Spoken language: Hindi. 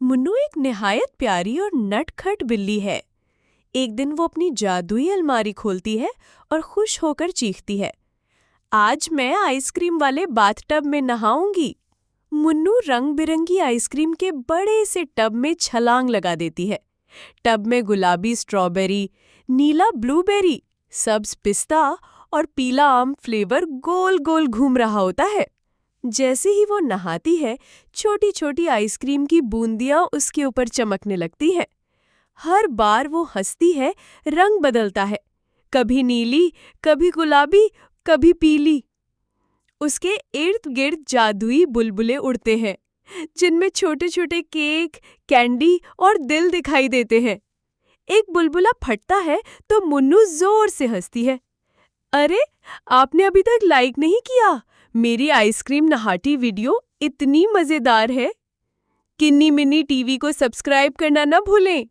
मुन्नू एक निहायत प्यारी और नटखट बिल्ली है। एक दिन वो अपनी जादुई अलमारी खोलती है और खुश होकर चीखती है, आज मैं आइसक्रीम वाले बाथटब में नहाऊंगी। मुन्नू रंग बिरंगी आइसक्रीम के बड़े से टब में छलांग लगा देती है। टब में गुलाबी स्ट्रॉबेरी, नीला ब्लूबेरी, सब्ज पिस्ता और पीला आम फ्लेवर गोल गोल घूम रहा होता है। जैसे ही वो नहाती है, छोटी छोटी आइसक्रीम की बूंदियां उसके ऊपर चमकने लगती हैं। हर बार वो हंसती है, रंग बदलता है, कभी नीली, कभी गुलाबी, कभी पीली। उसके इर्द गिर्द जादुई बुलबुले उड़ते हैं, जिनमें छोटे छोटे केक, कैंडी और दिल दिखाई देते हैं। एक बुलबुला फटता है तो मुन्नू जोर से हंसती है, अरे आपने अभी तक लाइक नहीं किया। मेरी आइसक्रीम नहाटी वीडियो इतनी मजेदार है। किन्नी मिन्नी टीवी को सब्सक्राइब करना न भूलें।